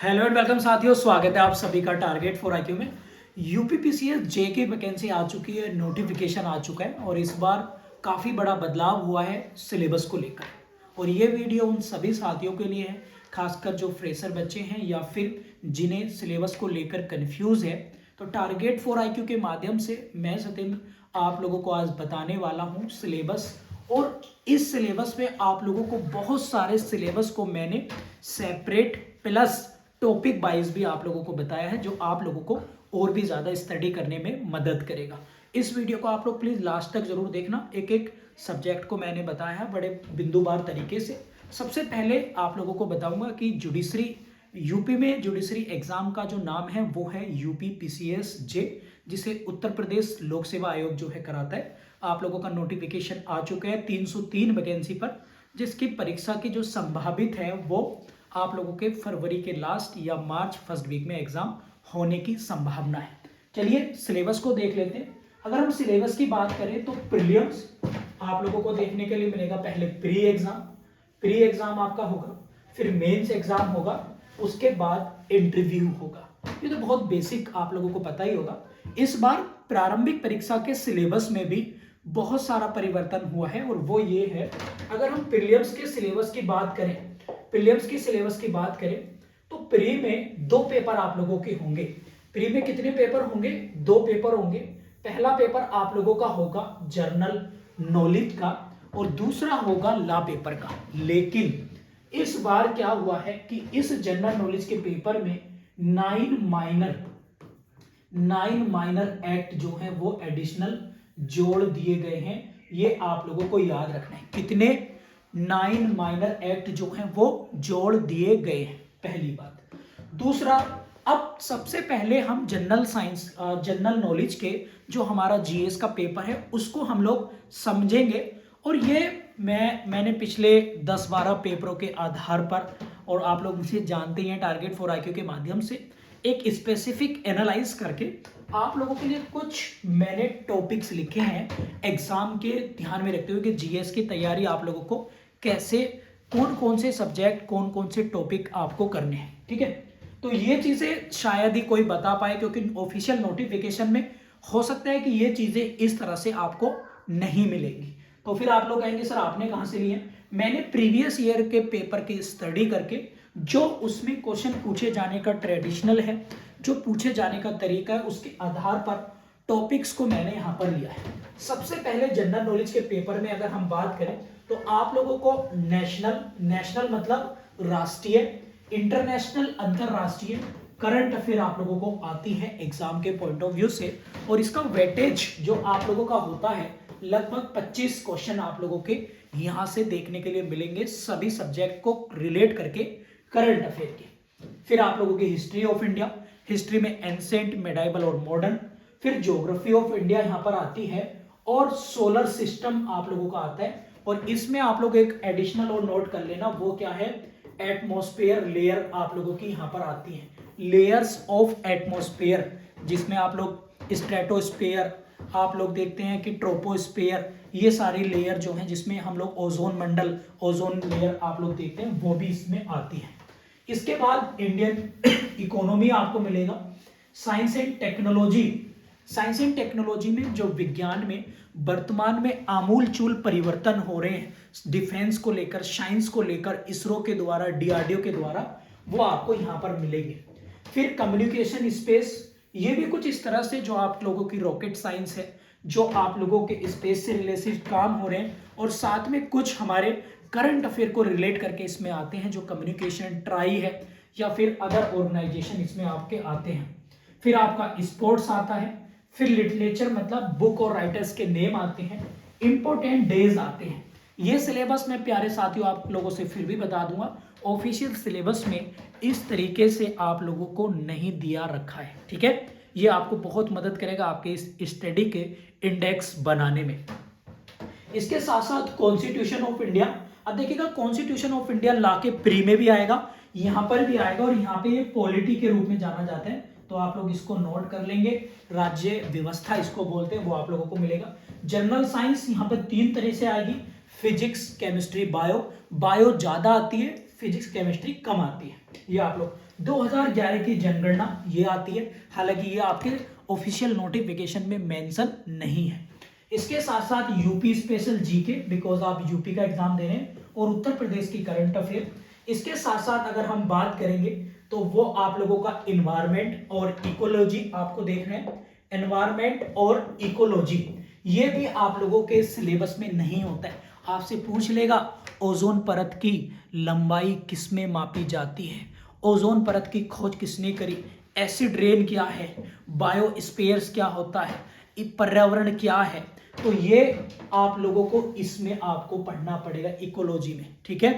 Hello and welcome साथियों, स्वागत है आप सभी का टारगेट फॉर आईक्यू में। यूपीपीसीएस जे की वैकेंसी आ चुकी है, नोटिफिकेशन आ चुका है और इस बार काफ़ी बड़ा बदलाव हुआ है सिलेबस को लेकर। और ये वीडियो उन सभी साथियों के लिए है, खासकर जो फ्रेशर बच्चे हैं या फिर जिन्हें सिलेबस को लेकर कन्फ्यूज़ है। तो टारगेट फॉर आईक्यू के माध्यम से मैं सत्येंद्र आप लोगों को आज बताने वाला हूँ सिलेबस। और इस सिलेबस में आप लोगों को बहुत सारे सिलेबस को मैंने सेपरेट प्लस टॉपिक वाइज भी आप लोगों को बताया है, जो आप लोगों को और भी ज़्यादा स्टडी करने में मदद करेगा। इस वीडियो को आप लोग प्लीज़ लास्ट तक जरूर देखना। एक एक सब्जेक्ट को मैंने बताया है बड़े बिंदुवार तरीके से। सबसे पहले आप लोगों को बताऊंगा कि जुडिशरी यूपी में जुडिशरी एग्जाम का जो नाम है वो है यूपी पीसीएस जे, जिसे उत्तर प्रदेश लोक सेवा आयोग जो है कराता है। आप लोगों का नोटिफिकेशन आ चुका है 303 वैकेंसी पर, जिसकी परीक्षा की जो संभावित है वो आप लोगों के फरवरी के लास्ट या मार्च फर्स्ट वीक में एग्जाम होने की संभावना है। चलिए सिलेबस को देख लेते हैं। अगर हम सिलेबस की बात करें तो प्रीलिम्स आप लोगों को देखने के लिए मिलेगा। पहले प्री एग्जाम आपका होगा, फिर मेंस एग्जाम होगा, उसके बाद इंटरव्यू होगा। ये तो बहुत बेसिक आप लोगों को पता ही होगा। इस बार प्रारंभिक परीक्षा के सिलेबस में भी बहुत सारा परिवर्तन हुआ है और वो ये है, अगर हम प्रीलिम्स के सिलेबस की बात करें, तो प्री में 2 पेपर आप लोगों के होंगे। प्री में कितने पेपर होंगे? 2 पेपर होंगे। पहला पेपर आप लोगों का होगा जनरल नॉलेज का और दूसरा होगा लॉ पेपर का। लेकिन इस बार क्या हुआ है कि इस जनरल नॉलेज के पेपर में 9 माइनर एक्ट जो है वो एडिशनल जोड़ दिए गए हैं। ये आप लोगों को याद रखना है। कितने? 9 माइनर एक्ट जो हैं वो जोड़ दिए गए हैं, पहली बात। दूसरा, अब सबसे पहले हम जनरल नॉलेज के जो हमारा जीएस का पेपर है उसको हम लोग समझेंगे। और ये मैंने पिछले 10-12 पेपरों के आधार पर, और आप लोग मुझे जानते हैं टारगेट फॉर आईक्यू के माध्यम से, एक स्पेसिफिक एनालाइज करके आप लोगों के लिए कुछ मैंने टॉपिक्स लिखे हैं एग्जाम के ध्यान में रखते हुए कि जीएस की तैयारी आप लोगों को कैसे, कौन कौन से सब्जेक्ट, कौन कौन से टॉपिक आपको करने हैं। ठीक है, तो ये चीजें शायद ही कोई बता पाए, क्योंकि ऑफिशियल नोटिफिकेशन में हो सकता है कि ये चीजें इस तरह से आपको नहीं मिलेंगी। तो फिर आप लोग कहेंगे सर आपने कहां से लिए? मैंने प्रीवियस ईयर के पेपर की स्टडी करके, जो उसमें क्वेश्चन पूछे जाने का ट्रेडिशनल है, जो पूछे जाने का तरीका है, उसके आधार पर टॉपिक्स को मैंने यहां पर लिया है। सबसे पहले जनरल नॉलेज के पेपर में अगर हम बात करें तो आप लोगों को नेशनल मतलब राष्ट्रीय, इंटरनेशनल अंतरराष्ट्रीय, करंट अफेयर आप लोगों को आती है एग्जाम के पॉइंट ऑफ व्यू से। और इसका वेटेज जो आप लोगों का होता है, लगभग 25 क्वेश्चन आप लोगों के यहां से देखने के लिए मिलेंगे, सभी सब्जेक्ट को रिलेट करके करंट अफेयर के। फिर आप लोगों की हिस्ट्री ऑफ इंडिया, हिस्ट्री में एंसेंट, मेडाइवल और मॉडर्न। फिर ज्योग्राफी ऑफ इंडिया यहां पर आती है और सोलर सिस्टम आप लोगों का आता है। और इसमें आप लोग एक एडिशनल और नोट कर लेना, वो क्या है? एटमॉस्फेयर लेयर आप लोगों की यहां पर आती है, लेयर्स ऑफ एटमॉस्फेयर, जिसमें आप लोग स्ट्रेटोस्फेयर, आप लोग देखते हैं कि ट्रोपोस्फेयर, ये सारी लेयर जो हैं जिसमें हम लोग ओजोन मंडल, ओजोन लेयर आप लोग देखते हैं, वो भी इसमें आती है। इसके बाद इंडियन इकोनॉमी आपको मिलेगा। साइंस एंड टेक्नोलॉजी में जो विज्ञान में वर्तमान में आमूलचूल परिवर्तन हो रहे हैं डिफेंस को लेकर, साइंस को लेकर, इसरो के द्वारा, डीआरडीओ के द्वारा, वो आपको यहां पर मिलेंगे। फिर कम्युनिकेशन स्पेस, ये भी कुछ इस तरह से जो आप लोगों की रॉकेट साइंस है, जो आप लोगों के स्पेस से रिलेटेड काम हो रहे हैं, और साथ में कुछ हमारे करंट अफेयर को रिलेट करके इसमें आते हैं, जो कम्युनिकेशन ट्राई है या फिर अदर ऑर्गेनाइजेशन इसमें आपके आते हैं। फिर आपका स्पोर्ट्स आता है। फिर लिटरेचर मतलब बुक और राइटर्स के नेम आते हैं। इंपॉर्टेंट डेज आते हैं। ये सिलेबस में प्यारे साथियों आप लोगों से फिर भी बता दूंगा, ऑफिशियल सिलेबस में इस तरीके से आप लोगों को नहीं दिया रखा है। ठीक है, ये आपको बहुत मदद करेगा आपके इस स्टडी के इंडेक्स बनाने में। इसके साथ साथ कॉन्स्टिट्यूशन ऑफ इंडिया, अब देखिएगा कॉन्स्टिट्यूशन ऑफ इंडिया ला के प्री में भी आएगा, यहां पर भी आएगा, और यहाँ पे ये पॉलिटी के रूप में जाना जाता है, तो आप लोग इसको नोट कर लेंगे। राज्य व्यवस्था इसको बोलते हैं, वो आप लोगों को मिलेगा। जनरल साइंस यहाँ पर 3 तरह से आएगी, फिजिक्स, केमिस्ट्री, बायो ज्यादा आती है, फिजिक्स केमिस्ट्री कम आती है। ये आप लोग 2011 की जनगणना ये आती है, हालांकि ये आपके ऑफिशियल नोटिफिकेशन में मेंशन नहीं है। इसके साथ साथ यूपी स्पेशल जीके, बिकॉज आप यूपी का एग्जाम दे रहे हैं, और उत्तर प्रदेश की करंट अफेयर। इसके साथ साथ अगर हम बात करेंगे तो वो आप लोगों का इन्वायरमेंट और इकोलॉजी आपको देखना है। एनवायरमेंट और इकोलॉजी ये भी आप लोगों के सिलेबस में नहीं होता है। आपसे पूछ लेगा ओजोन परत की लंबाई किसमें मापी जाती है, ओजोन परत की खोज किसने करी, एसिड रेन क्या है, बायोस्फीयर्स क्या होता है, पर्यावरण क्या है। तो ये आप लोगों को इसमें आपको पढ़ना पड़ेगा इकोलॉजी में। ठीक है,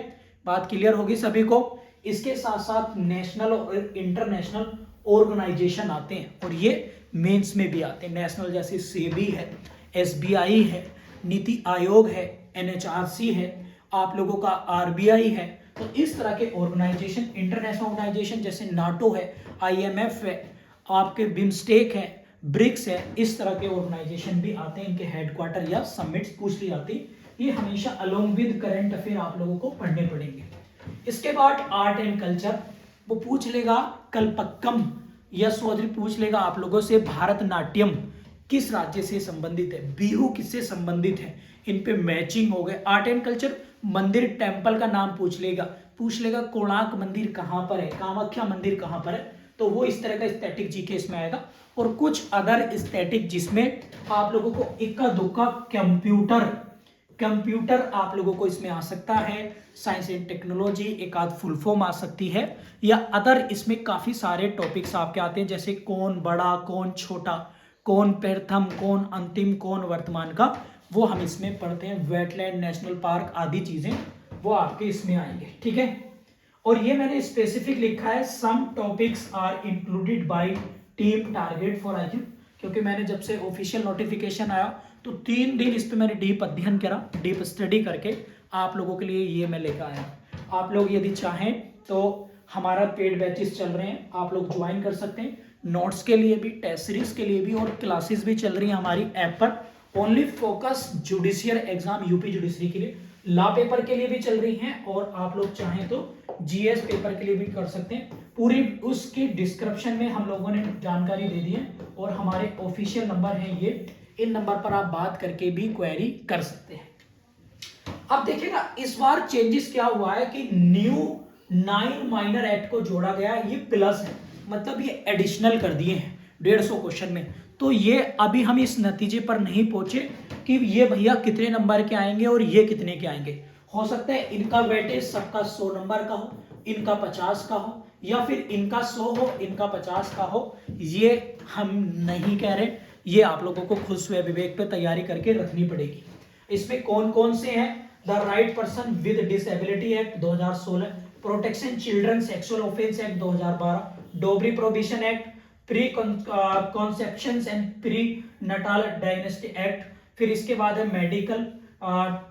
बात क्लियर होगी सभी को। इसके साथ साथ नेशनल और इंटरनेशनल ऑर्गेनाइजेशन आते हैं और ये मेंस में भी आते हैं। नेशनल जैसे सेबी है, एसबीआई है, नीति आयोग है, एनएचआरसी है, आप लोगों का आरबीआई है। तो इस तरह के ऑर्गेनाइजेशन, इंटरनेशनल ऑर्गेनाइजेशन जैसे नाटो है, आईएमएफ है, आपके बिम्स्टेक है, ब्रिक्स है, इस तरह के ऑर्गेनाइजेशन भी आते हैं। इनके हेडक्वार्टर या समिट्स पूछ ली जाती है। ये हमेशा अलोंग विद करंट अफेयर आप लोगों को पढ़ने पड़ेंगे। इसके बाद आर्ट एंड कल्चर, वो पूछ लेगा कल्पक्कम या चौधरी पूछ लेगा आप लोगों से भारतनाट्यम किस राज्य से संबंधित है, बिहू किससे संबंधित है, इन पे मैचिंग हो गए। आर्ट एंड कल्चर मंदिर टेम्पल का नाम पूछ लेगा कोणार्क मंदिर कहां पर है, कामाख्या मंदिर कहां पर है। तो वो इस तरह का स्टैटिक जीके इसमें आएगा। और कुछ अदर स्टैटिक जिसमें आप लोगों को इक्का दुक्का कंप्यूटर आप लोगों को इसमें आ सकता है। साइंस एंड टेक्नोलॉजी एक आध फुल फॉर्म आ सकती है, या अदर इसमें काफी सारे टॉपिक्स आपके आते हैं, जैसे कौन बड़ा कौन छोटा, कौन प्रथम कौन अंतिम कौन वर्तमान का, वो हम इसमें पढ़ते हैं। वेटलैंड, नेशनल पार्क आदि चीजें वो आपके इसमें आएंगे। ठीक है, और ये मैंने स्पेसिफिक लिखा है some topics are included by team target for IQ, क्योंकि मैंने जब से ऑफिशियल नोटिफिकेशन आया तो 3 दिन इस पे मैंने डीप अध्ययन करा, डीप स्टडी करके आप लोगों के लिए ये मैं लेकर आया। आप लोग यदि चाहें तो हमारा पेड बैचेस चल रहे हैं, आप लोग ज्वाइन कर सकते हैं। नोट्स के लिए भी, टेस्ट सीरीज के लिए भी, और क्लासेस भी चल रही हैं हमारी ऐप पर। Only focus judicial exam UP judiciary के लिए, लॉ पेपर के लिए भी चल रही हैं, और आप लोग चाहें तो जीएस पेपर के लिए भी कर सकते हैं। पूरी उसकी डिस्क्रिप्शन में हम लोगों ने जानकारी दे दी है, और हमारे ऑफिशियल नंबर हैं ये, इन नंबर पर आप बात करके भी क्वेरी कर सकते हैं। अब देखिएगा इस बार चेंजेस क्या हुआ है कि न्यू 9 माइनर एक्ट को जोड़ा गया, ये प्लस है, मतलब ये एडिशनल कर दिए हैं 150 क्वेश्चन में। तो ये अभी हम इस नतीजे पर नहीं पहुंचे कि ये भैया कितने नंबर के आएंगे और ये कितने के आएंगे। हो सकता है इनका वेटेज सबका 100 नंबर का हो, इनका 50 का हो, या फिर इनका 100 हो, इनका 50 का हो। ये हम नहीं कह रहे, ये आप लोगों को खुद स्व विवेक पे तैयारी करके रखनी पड़ेगी। इसमें कौन कौन से हैं? The right person with disability act 2016, protection children sexual offence act 2012, dowry prohibition act, pre conception and pre Natal diagnostic act, फिर इसके बाद है मेडिकल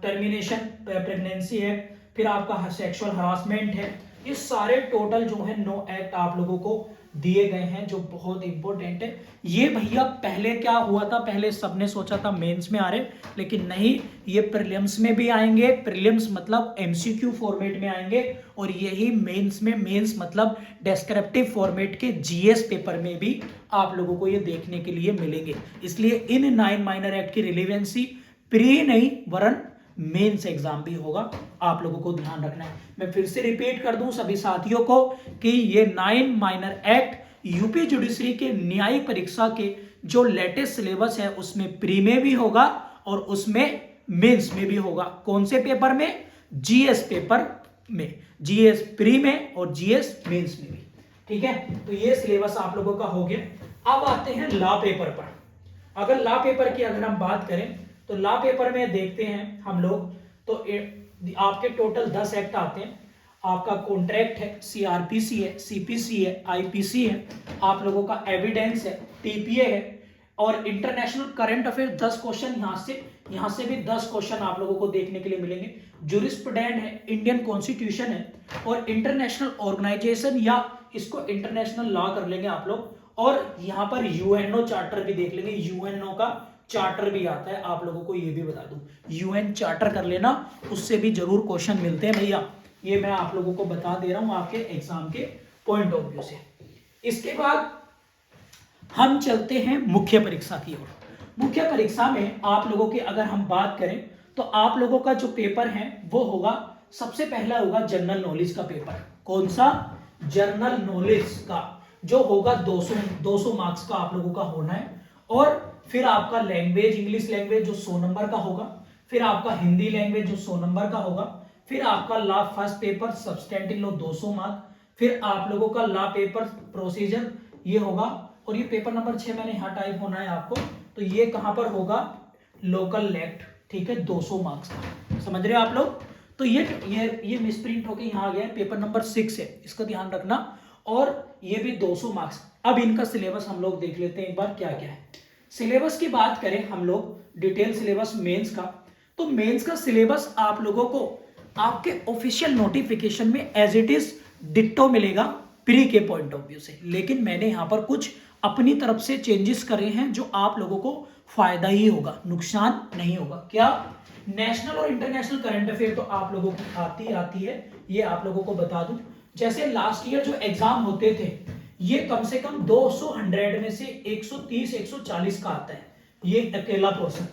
टर्मिनेशन प्रेगनेंसी एक्ट, फिर आपका सेक्सुअल हरासमेंट है। ये सारे टोटल जो है 9 एक्ट आप लोगों को दिए गए हैं, जो बहुत इंपॉर्टेंट है। ये भैया पहले क्या हुआ था, पहले सबने सोचा था मेंस में आ रहे, लेकिन नहीं, ये प्रीलिम्स में भी आएंगे। प्रीलिम्स मतलब एमसीक्यू फॉर्मेट में आएंगे, और यही मेंस में, मेंस मतलब डिस्क्रिप्टिव फॉर्मेट के जीएस पेपर में भी आप लोगों को ये देखने के लिए मिलेंगे। इसलिए इन 9 माइनर एक्ट की रिलेवेंसी प्री नहीं वरन मेंस एग्जाम भी होगा, आप लोगों को ध्यान रखना है। मैं फिर से रिपीट कर दूं सभी साथियों को कि ये 9 माइनर एक्ट यूपी जुडिशरी के न्यायिक परीक्षा के जो लेटेस्ट सिलेबस है उसमें प्री में भी होगा और उसमें मेंस में भी होगा। कौन से पेपर में? जीएस पेपर में, जीएस प्री में और जीएस मेंस में भी। ठीक है, तो ये सिलेबस आप लोगों का हो गया। अब आते हैं लॉ पेपर पर। अगर लॉ पेपर की अगर हम बात करें तो लॉ पेपर में देखते हैं हम लोग, तो आपके टोटल 10 एक्ट आते हैं। आपका कॉन्ट्रैक्ट है, सीआरपीसी है, सीपीसी है, आईपीसी है, आप लोगों का एविडेंस है, टीपीए है, और इंटरनेशनल करंट अफेयर 10 क्वेश्चन यहां से भी 10 क्वेश्चन आप लोगों को देखने के लिए मिलेंगे। जूरिस्प्रूडेंस है, इंडियन कॉन्स्टिट्यूशन है, और इंटरनेशनल ऑर्गेनाइजेशन, या इसको इंटरनेशनल लॉ कर लेंगे आप लोग। और यहां पर यूएनओ चार्टर भी देख लेंगे, यूएनओ का चार्टर भी आता है, आप लोगों को ये भी बता दूं, यूएन चार्टर कर लेना, उससे भी जरूर क्वेश्चन मिलते हैं भैया। ये मैं आप लोगों को बता दे रहा हूं आपके एग्जाम के पॉइंट ऑफ व्यू से। इसके बाद हम चलते हैं मुख्य परीक्षा की ओर। मुख्य परीक्षा में आप लोगों की अगर हम बात करें तो आप लोगों का जो पेपर है वो होगा, सबसे पहला होगा जनरल नॉलेज का पेपर। कौन सा? जनरल नॉलेज का, जो होगा 200 मार्क्स का आप लोगों का होना है। और फिर आपका लैंग्वेज, इंग्लिश लैंग्वेज जो 100 नंबर का होगा, फिर आपका हिंदी लैंग्वेज जो 100 नंबर का होगा, फिर आपका law first paper substantive law 200 mark, फिर आप लोगों का लॉ पेपर प्रोसीजर ये होगा। और ये पेपर नंबर 6 मैंने यहाँ टाइप होना है आपको, तो ये कहां पर होगा? लोकल एक्ट, ठीक है, 200 मार्क्स का। समझ रहे हो आप लोग? तो ये मिसप्रिंट होके यहाँ आ गया है, पेपर नंबर 6 है, इसका ध्यान रखना। और ये भी 200 मार्क्स। अब इनका सिलेबस हम लोग देख लेते हैं एक बार क्या क्या है। सिलेबस की बात करें हम लोग, डिटेल सिलेबस मेंस का, तो मेंस का सिलेबस आप लोगों को आपके ऑफिशियल नोटिफिकेशन में एज इट इज डिट्टो मिलेगा प्री के पॉइंट ऑफ व्यू से, लेकिन मैंने यहां पर कुछ अपनी तरफ से चेंजेस करे हैं जो आप लोगों को फायदा ही होगा, नुकसान नहीं होगा। क्या? नेशनल और इंटरनेशनल करंट अफेयर तो आप लोगों की आती है, ये आप लोगों को बता दूं। जैसे लास्ट ईयर जो एग्जाम होते थे, ये कम से कम 200 में से 130-140 का आता है, ये अकेला पोर्शन।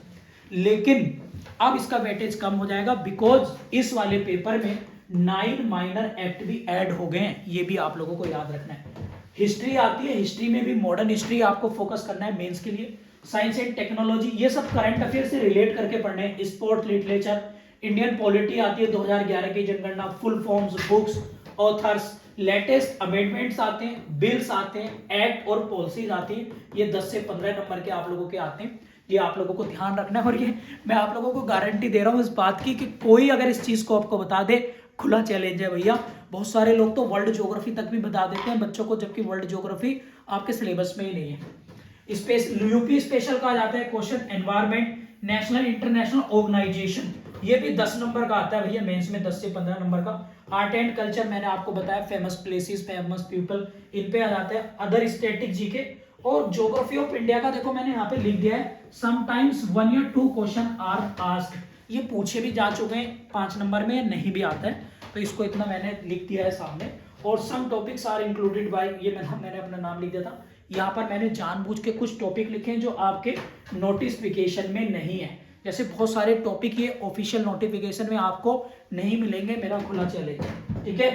लेकिन अब इसका वेटेज कम हो जाएगा, बिकॉज इस वाले पेपर में 9 माइनर एक्ट भी ऐड हो गए हैं, ये भी आप लोगों को याद रखना है। हिस्ट्री आती है, हिस्ट्री में भी मॉडर्न हिस्ट्री आपको फोकस करना है मेंस के लिए। साइंस एंड टेक्नोलॉजी, ये सब करंट अफेयर से रिलेट करके पढ़ने हैं। स्पोर्ट्स, लिटरेचर, इंडियन पॉलिटी आती है 2011 की जनगणना, full forms, books, authors, latest amendments आते हैं, बिल्स आते हैं, एक्ट और पॉलिसीज आती हैं। ये 10 से 15 नंबर के आप लोगों के आते हैं, ये आप लोगों को ध्यान रखना है। और ये मैं आप लोगों को गारंटी दे रहा हूँ इस बात की कि कोई अगर इस चीज को आपको बता दे, खुला चैलेंज है भैया। बहुत सारे लोग तो वर्ल्ड ज्योग्राफी तक भी बता देते हैं बच्चों को, जबकि वर्ल्ड ज्योग्राफी आपके सिलेबस में ही नहीं है। यूपी स्पेशल का जाता है question environment, national international organisation, ये भी 10 नंबर का आता है भैया मेंस में, 10 से 15 नंबर का। आर्ट एंड कल्चर मैंने आपको बताया, फेमस प्लेसेस, फेमस पीपल, इन पे आ जाते हैं। अदर स्टैटिक जीके और ज्योग्राफी ऑफ इंडिया का देखो मैंने यहाँ पे लिख दिया है, समटाइम्स 1 या 2 क्वेश्चन आर आस्क्ड, ये पूछे भी जा चुके हैं 5 नंबर में, नहीं भी आता है, तो इसको इतना मैंने लिख दिया है सामने। और some topics are included by, ये मैंने अपना नाम लिख दिया था। यहाँ पर मैंने जानबूझ के कुछ टॉपिक लिखे हैं जो आपके नोटिफिकेशन में नहीं है। जैसे बहुत सारे टॉपिक ये ऑफिशियल नोटिफिकेशन में आपको नहीं मिलेंगे, मेरा खुला चैलेंज है, ठीक है।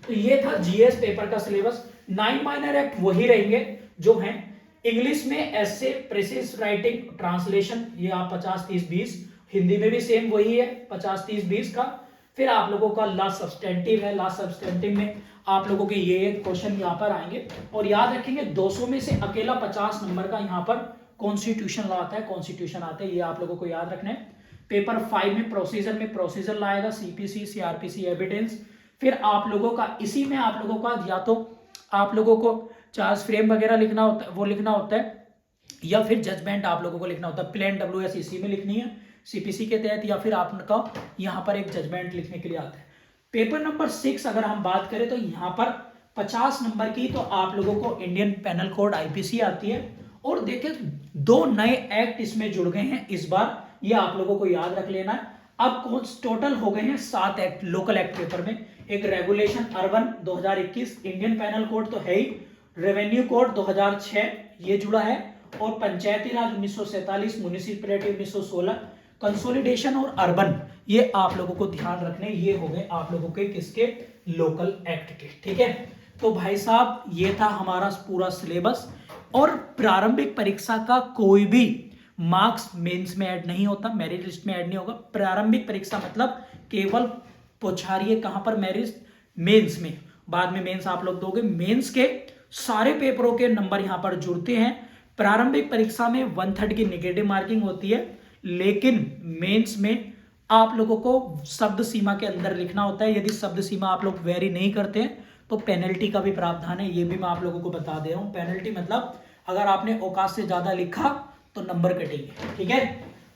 तो ये था जीएस पेपर का सिलेबस। 9 माइनर एक्ट वही रहेंगे जो हैं। इंग्लिश में एसे, प्रेसिस राइटिंग, ट्रांसलेशन, ये आप 50-30-20, हिंदी में भी सेम वही है 50-30-20 का। फिर आप लोगों का लास्ट सब्सटेंटिव है, लास्ट सब्सटेंटिव में आप लोगों के ये क्वेश्चन यहाँ पर आएंगे। और याद रखेंगे 200 में से अकेला 50 नंबर का यहाँ पर कॉन्स्टिट्यूशन लॉ आता है, कॉन्स्टिट्यूशन आता है, ये आप लोगों को याद रखना है। पेपर 5 में प्रोसीजर लाएगा, सीपीसी, सीआरपीसी, एविडेंस। फिर आप लोगों का इसी में आप लोगों का या तो आप लोगों को चार्ज फ्रेम वगैरह लिखना होता है, वो लिखना होता है, या फिर जजमेंट आप लोगों को लिखना होता है। प्लेन WS इसी में लिखनी है सीपीसी के तहत, या फिर आपका यहाँ पर एक जजमेंट लिखने के लिए आता है। पेपर नंबर 6 अगर हम बात करें तो यहाँ पर 50 नंबर की तो आप लोगों को इंडियन पेनल कोड IPC आती है। और देखिए 2 नए एक्ट इसमें जुड़ गए हैं इस बार, ये आप लोगों को याद रख लेना है। अब टोटल हो गए हैं 7 एक्ट लोकल एक्ट पेपर में। एक regulation urban 2021, Indian penal code तो है ही, रेवेन्यू कोड 2006 ये जुड़ा है, और पंचायती राज 1947, म्युनिसिपैलिटी 1916, कंसोलिडेशन और अर्बन, ये आप लोगों को ध्यान रखने, ये हो गए आप लोगों के किसके? लोकल एक्ट के, ठीक है। तो भाई साहब ये था हमारा पूरा सिलेबस। और प्रारंभिक परीक्षा का कोई भी मार्क्स मेंस में ऐड नहीं होता, मेरिट लिस्ट में ऐड नहीं होगा। प्रारंभिक परीक्षा मतलब केवल पहुंचारिए कहां पर? मेंस में, बाद में मेंस आप लोग दोगे। मेंस के सारे पेपरों के नंबर यहां पर जुड़ते हैं। प्रारंभिक परीक्षा में 1/3 की नेगेटिव मार्किंग होती है, लेकिन मेंस में आप लोगों को शब्द सीमा के अंदर लिखना होता है। यदि शब्द सीमा आप लोग वेरी नहीं करते हैं तो पेनल्टी का भी प्रावधान है, ये भी मैं आप लोगों को बता दे रहा हूं। पेनल्टी मतलब अगर आपने औकात से ज्यादा लिखा तो नंबर कटेंगे, ठीक है।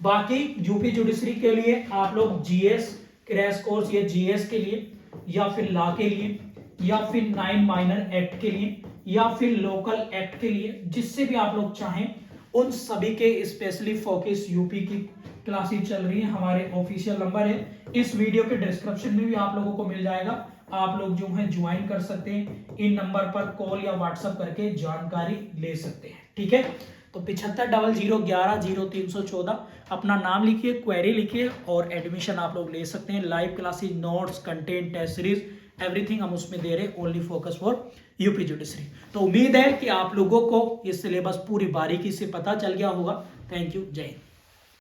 बाकी यूपी जुडिशरी के लिए आप लोग जीएस क्रैश कोर्स, ये जीएस के लिए, या फिर लॉ के लिए, या फिर 9 माइनर एक्ट के लिए, या फिर लोकल एक्ट के लिए, जिससे भी आप लोग चाहें उन सभी के स्पेशली फोकस यूपी की क्लासेस चल रही हैं, हमारे ऑफिशियल नंबर है, इस वीडियो के डिस्क्रिप्शन में भी आप लोगों को मिल जाएगा, आप लोग जो है ज्वाइन कर सकते हैं, इन नंबर पर कॉल या व्हाट्सएप करके जानकारी ले सकते हैं। ठीक है, तो 7500110314 अपना नाम लिखिए, क्वेरी लिखिए और एडमिशन आप लोग ले सकते हैं। Live classes, notes, content, test series, everything हम उसमें दे रहे हैं, only focus for UP judiciary. तो उम्मीद है कि आप लोगों को ये सिलेबस पूरी बारीकी से पता चल गया होगा। थैंक यू, जय हिंद।